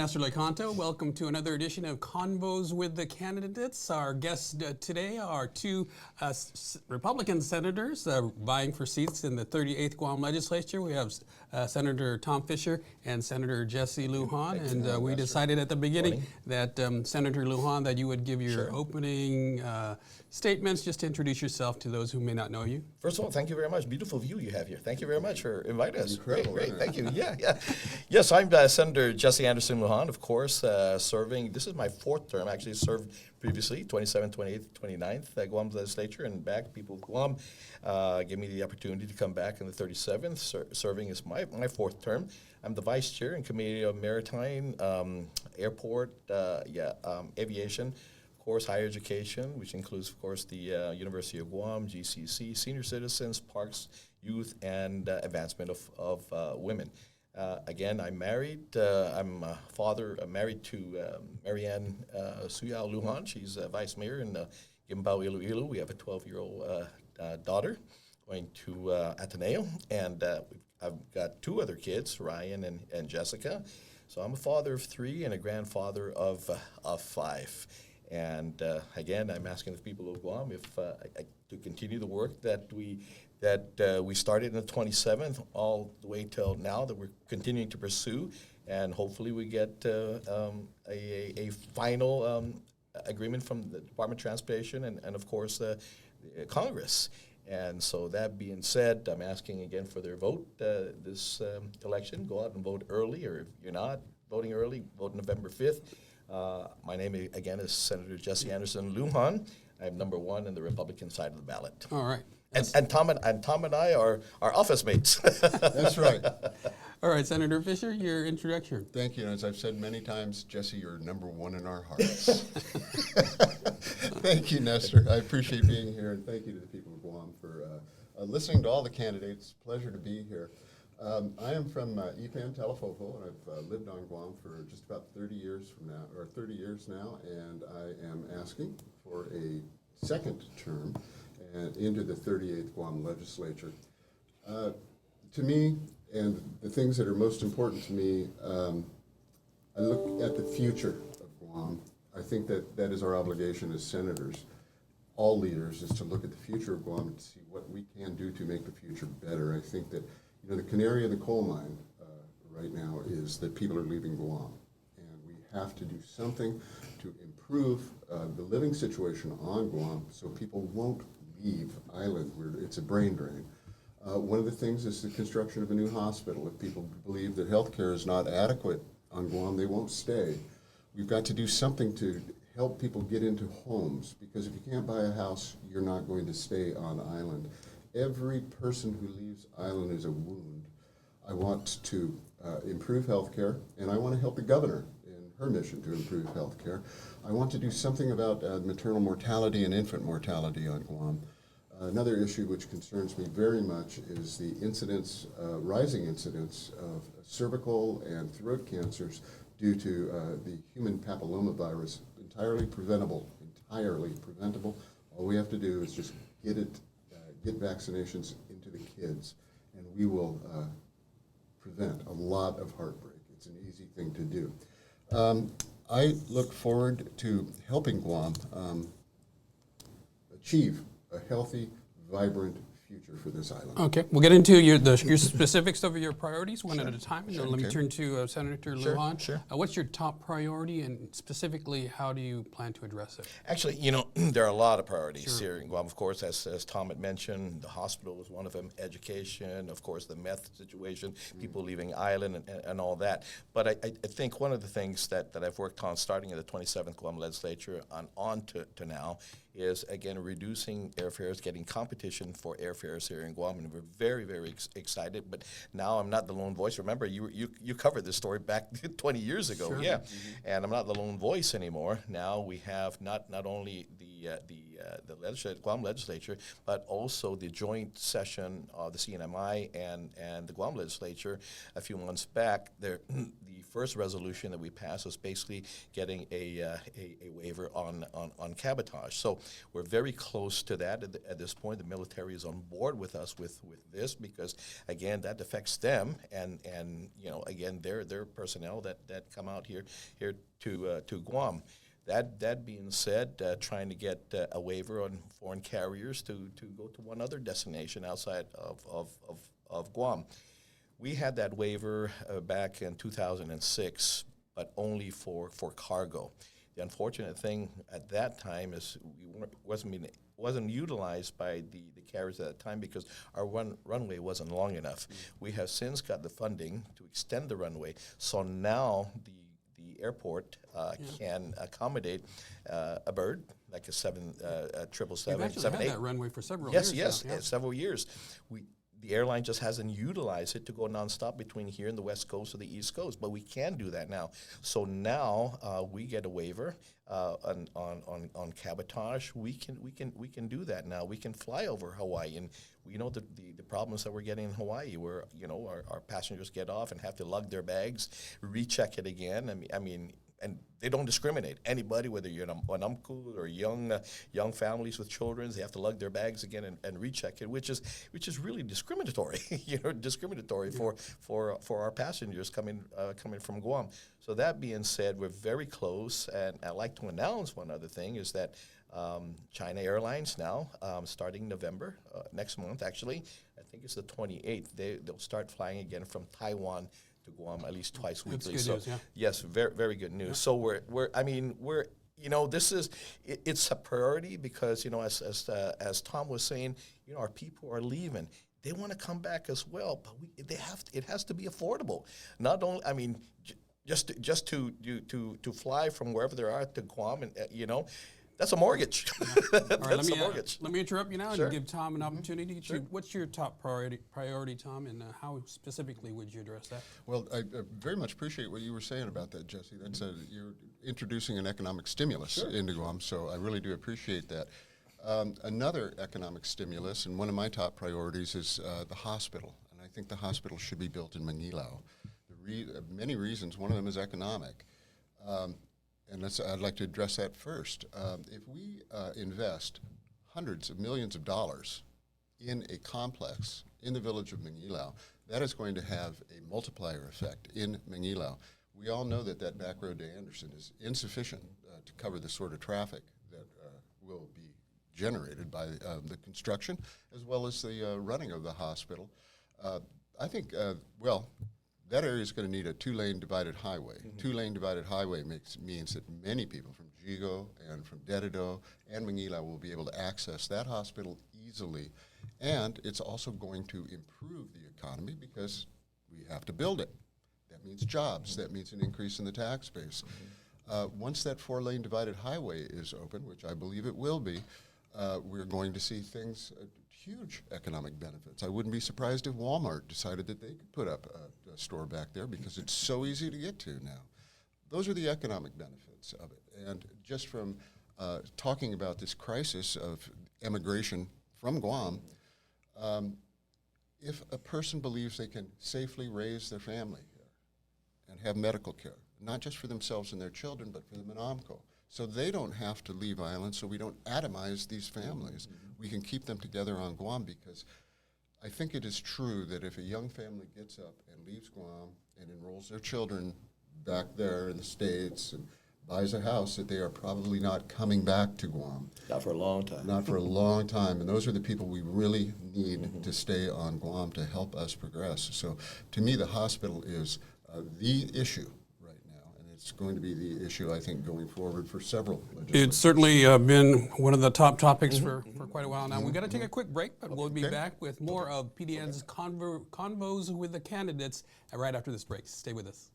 Nestor Lecanto. Welcome to another edition of Convos with the Candidates. Our guests today are two Republican senators vying for seats in the 38th Guam Legislature. We have Senator Tom Fisher and Senator Jessie Lujan. And we decided at the beginning that Senator Lujan, that you would give your opening statements, just to introduce yourself to those who may not know you. First of all, thank you very much. Beautiful view you have here. Thank you very much for inviting us. Incredible, Great. Thank you. Yes, I'm Senator Jessie Anderson Lujan, of course, serving. This is my fourth term. I actually served previously, 27th, 28th, 29th, Guam Legislature, and back. People of Guam gave me the opportunity to come back in the 37th. Serving is my fourth term. I'm the Vice Chair in Committee of Maritime, Airport, Aviation, of course, higher education, which includes, of course, the University of Guam, GCC, senior citizens, parks, youth, and advancement of women. Again, I'm married. I'm a father, married to Marianne Suyao Lujan. She's Vice Mayor in Gimbao, Iloilo. We have a 12-year-old daughter going to Ateneo, and I've got two other kids, Ryan and Jessica. So I'm a father of three and a grandfather of five. And again, I'm asking the people of Guam if to continue the work that we started in the 27th all the way till now, that we're continuing to pursue, and hopefully we get a final agreement from the Department of Transportation and of course Congress. And so that being said, I'm asking again for their vote this election. Go out and vote early, or if you're not voting early, vote November 5th. My name, again, is Senator Jessie Anderson Lujan. I'm number one in the Republican side of the ballot. All right. And Tom and I are office mates. That's right. All right, Senator Fisher, your introduction. Thank you. And as I've said many times, Jesse, you're number one in our hearts. Thank you, Nestor. I appreciate being here, and thank you to the people of Guam for listening to all the candidates. Pleasure to be here. I am from Ipan, Telefofo, and I've lived on Guam for just about 30 years now, and I am asking for a second term into the 38th Guam Legislature. To me, and the things that are most important to me, I look at the future of Guam. I think that is our obligation as senators, all leaders, is to look at the future of Guam and see what we can do to make the future better. I think that the canary in the coal mine right now is that people are leaving Guam, and we have to do something to improve the living situation on Guam so people won't leave island where it's a brain drain. One of the things is the construction of a new hospital. If people believe that health care is not adequate on Guam, they won't stay. We've got to do something to help people get into homes, because if you can't buy a house, you're not going to stay on island. Every person who leaves island is a wound. I want to improve health care, and I want to help the governor in her mission to improve health care. I want to do something about maternal mortality and infant mortality on Guam. Another issue which concerns me very much is the rising incidence of cervical and throat cancers due to the human papillomavirus. Entirely preventable. All we have to do is just get vaccinations into the kids, and we will prevent a lot of heartbreak. It's an easy thing to do. I look forward to helping Guam achieve a healthy, vibrant future for this island. Okay, we'll get into your specifics of your priorities one at a time. And let me turn to Senator Lujan. Sure. What's your top priority, and specifically, how do you plan to address it? Actually, there are a lot of priorities here in Guam. Of course, as Tom had mentioned, the hospital was one of them, education, of course, the meth situation, people leaving island and all that. But I think one of the things that I've worked on starting in the 27th Guam Legislature on to now is, again, reducing airfares, getting competition for airfares here in Guam, and we're very, very excited. But now I'm not the lone voice. Remember, you covered this story back 20 years ago, and I'm not the lone voice anymore. Now we have not only the Guam Legislature, but also the joint session of the CNMI and the Guam Legislature a few months back. The first resolution that we passed was basically getting a waiver on cabotage. So we're very close to that at this point. The military is on board with us with this because, again, that affects them and again, their personnel that come out here to Guam. That being said, trying to get a waiver on foreign carriers to go to one other destination outside of Guam. We had that waiver back in 2006, but only for cargo. The unfortunate thing at that time is wasn't utilized by the carriers at that time because our runway wasn't long enough. We have since got the funding to extend the runway, so now the airport can accommodate a bird like a 777, You've actually 78. had that runway for several years. Yes, now. several years. The airline just hasn't utilized it to go nonstop between here and the West Coast or the East Coast, but we can do that now. So now we get a waiver on cabotage. We can do that now. We can fly over Hawaii, and we know the problems that we're getting in Hawaii, where our passengers get off and have to lug their bags, recheck it again. I mean. And they don't discriminate. Anybody, whether you're an uncle or young families with children, they have to lug their bags again and recheck it, which is really discriminatory. Discriminatory for our passengers coming from Guam. So that being said, we're very close, and I'd like to announce one other thing is that China Airlines now, starting November next month, actually, I think it's the 28th, they'll start flying again from Taiwan to Guam at least twice weekly. That's good news, yeah. Yes, very, very good news. Yeah. So we're this is it's a priority because as Tom was saying, our people are leaving. They want to come back as well, but it has to be affordable. Not only just to fly from wherever they are to Guam, and that's a mortgage. All right, That's a mortgage. Let me interrupt you now Sure. and give Tom an opportunity. Sure. What's your top priority, Tom, and how specifically would you address that? Well, I very much appreciate what you were saying about that, Jesse. That's you're introducing an economic stimulus into Guam, so I really do appreciate that. Another economic stimulus, and one of my top priorities, is the hospital, and I think the hospital should be built in Manilao. Many reasons. One of them is economic. And I'd like to address that first. If we invest hundreds of millions of dollars in a complex in the village of Manilao, that is going to have a multiplier effect in Manilao. We all know that back road to Anderson is insufficient to cover the sort of traffic that will be generated by the construction as well as the running of the hospital. I think, that area is going to need a two-lane divided highway. Mm-hmm. Two-lane divided highway means that many people from Jigo and from Dededo and Manila will be able to access that hospital easily. And it's also going to improve the economy because we have to build it. That means jobs. Mm-hmm. That means an increase in the tax base. Mm-hmm. Once that four-lane divided highway is open, which I believe it will be, we're going to see things, huge economic benefits. I wouldn't be surprised if Walmart decided that they could put up a store back there because it's so easy to get to now. Those are the economic benefits of it. And just from talking about this crisis of emigration from Guam, if a person believes they can safely raise their family here and have medical care, not just for themselves and their children, but for the Manamco, so they don't have to leave island, so we don't atomize these families. Mm-hmm. We can keep them together on Guam because I think it is true that if a young family gets up and leaves Guam and enrolls their children back there in the States and buys a house, that they are probably not coming back to Guam. Not for a long time. Not for a long time. And those are the people we really need to stay on Guam to help us progress. So to me, the hospital is the issue. It's going to be the issue, I think, going forward for several legislatures. It's certainly been one of the top topics for quite a while now. We've got to take a quick break, but we'll be back with more of PDN's Convos with the candidates right after this break. Stay with us.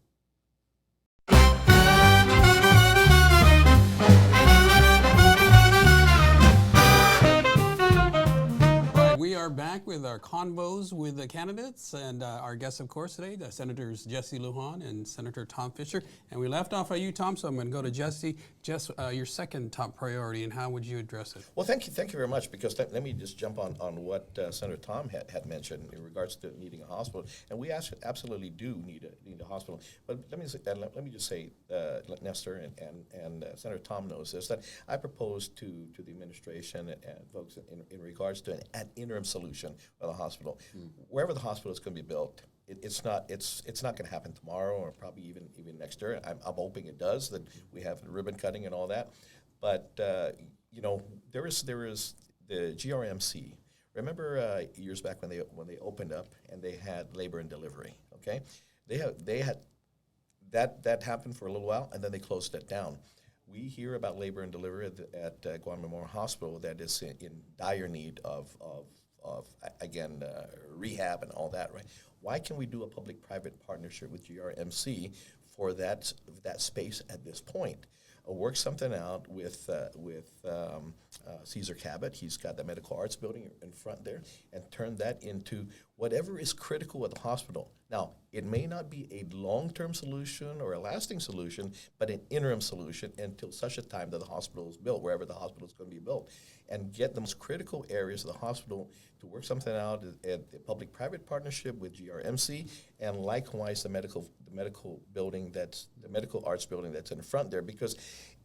We we are back with our convos with the candidates, and our guests, of course, today, the Senators Jessie Lujan and Senator Tom Fisher. And we left off at you, Tom, so I'm going to go to Jessie. Jess, your second top priority, and how would you address it? Well, thank you very much, because let me just jump on what Senator Tom had mentioned in regards to needing a hospital, and we absolutely do need a hospital. But let me just say, Nestor and Senator Tom knows this, that I proposed to the administration and folks in regards to an interim solution for the hospital. Wherever the hospital is going to be built, it's not going to happen tomorrow, or probably even next year. I'm hoping it does, that we have ribbon cutting and all that. But there is the GRMC. Remember years back when they opened up and they had labor and delivery. Okay, they had that happened for a little while, and then they closed it down. We hear about labor and delivery at Guam Memorial Hospital that is in dire need of rehab and all that, right? Why can we do a public-private partnership with GRMC for that space at this point? Work something out with Cesar Cabot. He's got the medical arts building in front there, and turn that into whatever is critical at the hospital. Now, it may not be a long-term solution or a lasting solution, but an interim solution until such a time that the hospital is built, wherever the hospital is going to be built, and get the most critical areas of the hospital to work something out at the public-private partnership with GRMC, and likewise the medical building, that's the medical arts building that's in front there. Because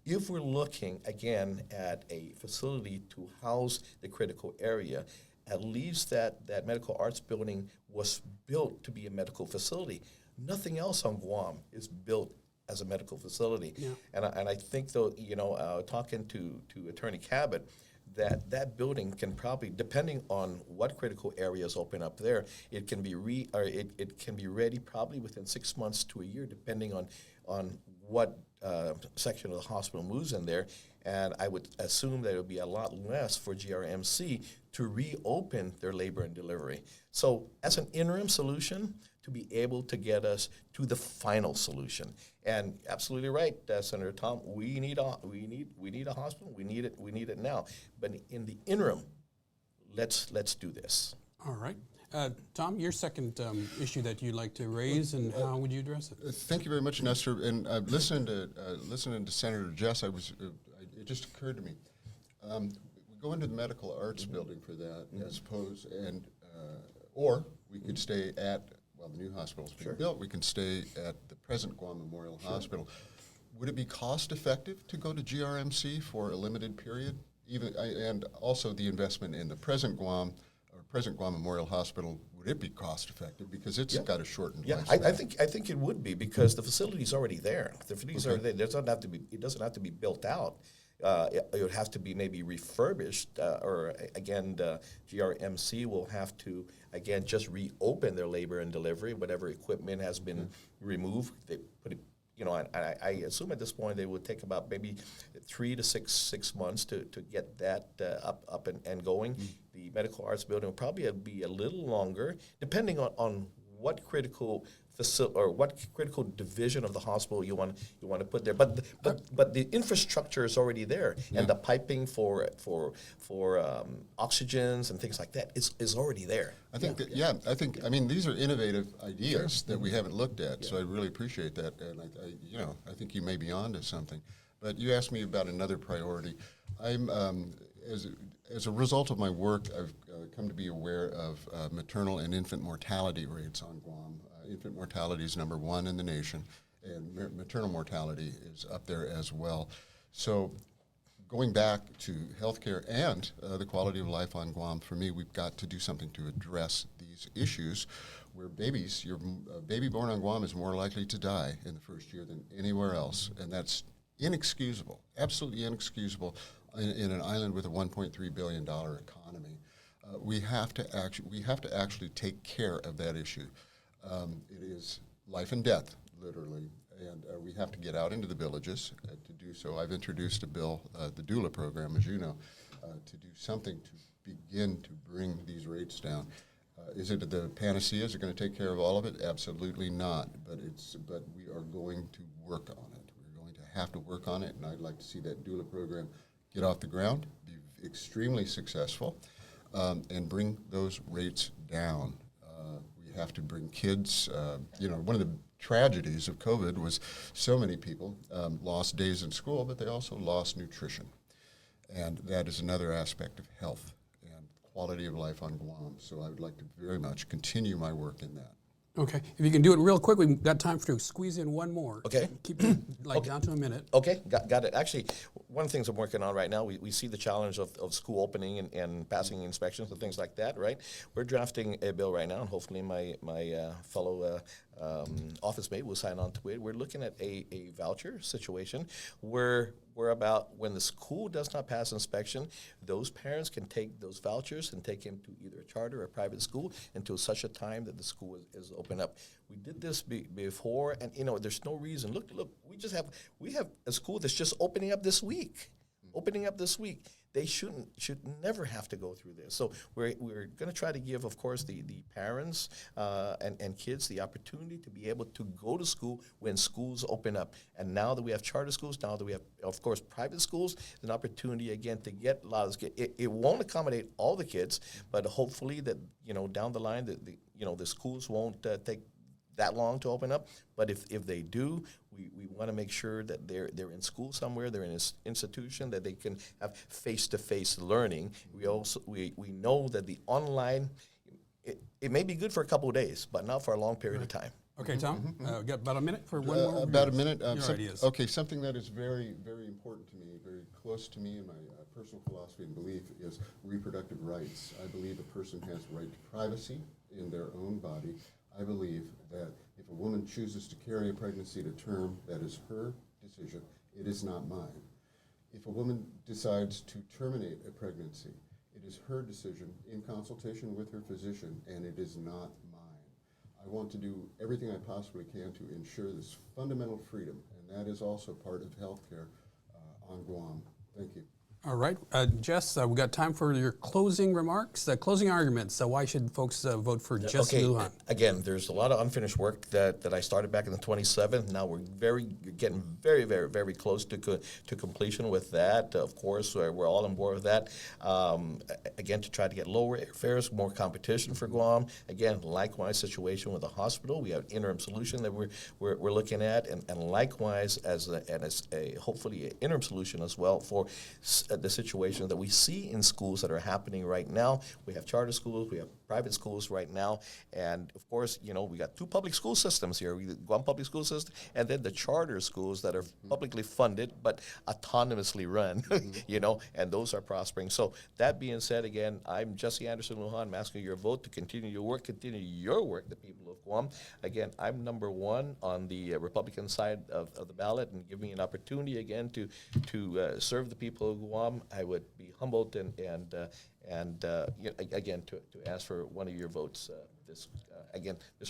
if we're looking again at a facility to house the critical area, at least that medical arts building was built to be a medical facility. Nothing else on Guam is built as a medical facility. Yeah. And I think, though, talking to Attorney Cabot, that building can probably, depending on what critical areas open up there, it can be it can be ready probably within 6 months to a year, depending on what section of the hospital moves in there. And I would assume that it would be a lot less for GRMC to reopen their labor and delivery. So as an interim solution, to be able to get us to the final solution. And absolutely right, Senator Tom, we need a hospital. We need it now. But in the interim, let's do this. All right. Tom, your second issue that you'd like to raise, and how would you address it? Thank you very much, Nestor. And listening to Senator Jess, it just occurred to me. We go into the medical arts building for that, I suppose, and or we could stay at, well, the new hospital's being built. We can stay at the present Guam Memorial Hospital. Would it be cost effective to go to GRMC for a limited period, and also the investment in the present Guam Memorial Hospital? Would it be cost effective because it's got a shortened lifespan? I think it would be, because the facility's already there. The facility's already there. It doesn't have to be built out. It would have to be maybe refurbished, or again, the GRMC will have to again just reopen their labor and delivery. Whatever equipment has been removed, they put it. I assume at this point they would take about maybe 3 to 6 months to get that up and going. The medical arts building will probably be a little longer, depending on what critical facility or what critical division of the hospital you want to put there. But the infrastructure is already there, and the piping for oxygens and things like that is already there. I think these are innovative ideas that we haven't looked at. So I really appreciate that, and I think you may be onto something. But you asked me about another priority. I'm as a result of my work, I've come to be aware of maternal and infant mortality rates on Guam. Infant mortality is number 1 in the nation, and maternal mortality is up there as well. So going back to healthcare and the quality of life on Guam, for me, we've got to do something to address these issues where your baby born on Guam is more likely to die in the first year than anywhere else, and that's inexcusable, absolutely inexcusable in an island with a $1.3 billion economy. We have to actually take care of that issue. It is life and death, literally, and we have to get out into the villages to do so. I've introduced a bill, the doula program, as you know, to do something to begin to bring these rates down. Is it the panacea? Is it going to take care of all of it? Absolutely not. But we are going to work on it. We're going to have to work on it, and I'd like to see that doula program get off the ground, be extremely successful. and bring those rates down. We have to bring kids, one of the tragedies of COVID was so many people lost days in school, but they also lost nutrition. And that is another aspect of health and quality of life on Guam. So I would like to very much continue my work in that. Okay, if you can do it real quick, we've got time to squeeze in one more. Okay. Keep it down to a minute. Okay, got it. Actually, one of the things I'm working on right now, we see the challenge of school opening and passing inspections and things like that, right? We're drafting a bill right now, and hopefully my fellow office mate will sign on to it. We're looking at a voucher situation where we're about when the school does not pass inspection, those parents can take those vouchers and take him to either a charter or a private school until such a time that the school is open up. We did this before, and there's no reason. Look, we have a school that's just opening up this week. They should never have to go through this. So we're going to try to give, of course, the parents and kids the opportunity to be able to go to school when schools open up. And now that we have charter schools, now that we have, of course, private schools, an opportunity again to get a lot of kids. It won't accommodate all the kids, but hopefully that down the line the schools won't take that long to open up. But if they do, we want to make sure that they're in school somewhere, they're in an institution, that they can have face-to-face learning. We know that the online, it may be good for a couple of days, but not for a long period of time. Okay, Tom, got about a minute for one more? About a minute. Your ideas. Okay, something that is very, very important to me, very close to me in my personal philosophy and belief is reproductive rights. I believe a person has the right to privacy in their own body. I believe that if a woman chooses to carry a pregnancy to term, that is her decision. It is not mine. If a woman decides to terminate a pregnancy, it is her decision in consultation with her physician, and it is not mine. I want to do everything I possibly can to ensure this fundamental freedom, and that is also part of healthcare on Guam. Thank you. All right, Jess, we've got time for your closing remarks, closing arguments. Why should folks vote for Jessie Lujan? Again, there's a lot of unfinished work that I started back in the 27th. Now we're getting very, very, very close to completion with that. Of course, we're all on board with that. Again, to try to get lower airfares, more competition for Guam. Again, likewise situation with the hospital. We have an interim solution that we're looking at, and likewise as a hopefully an interim solution as well for the situation that we see in schools that are happening right now. We have charter schools, we have private schools right now, and of course, we got two public school systems here. We Guam Public School System, and then the charter schools that are publicly funded but autonomously run, and those are prospering. So that being said, again, I'm Jessie Lujan. I'm asking your vote to continue your work, the people of Guam. Again, I'm number one on the Republican side of the ballot, and give me an opportunity again to serve the people of Guam. I would be humbled and again to ask for one of your votes this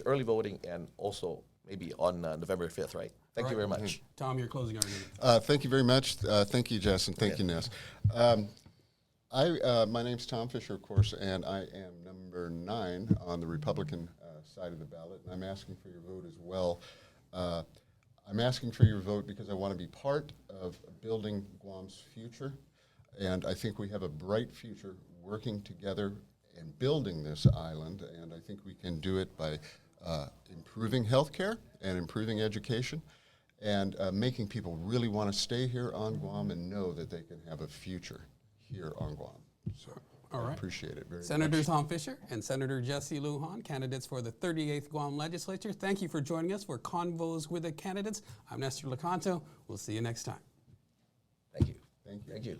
early voting, and also maybe on November 5th, right? Thank you very much. Tom, your closing argument. Thank you very much. Thank you, Jess, and thank you, Ness. My name's Tom Fisher, of course, and I am number 9 on the Republican side of the ballot, and I'm asking for your vote as well. I'm asking for your vote because I want to be part of building Guam's future. And I think we have a bright future working together and building this island, and I think we can do it by improving healthcare and improving education and making people really want to stay here on Guam and know that they can have a future here on Guam. So I appreciate it very much. Senator Tom Fisher and Senator Jessie Lujan, candidates for the 38th Guam Legislature. Thank you for joining us for Convos with the Candidates. I'm Nestor Lecanto. We'll see you next time. Thank you. Thank you. Thank you.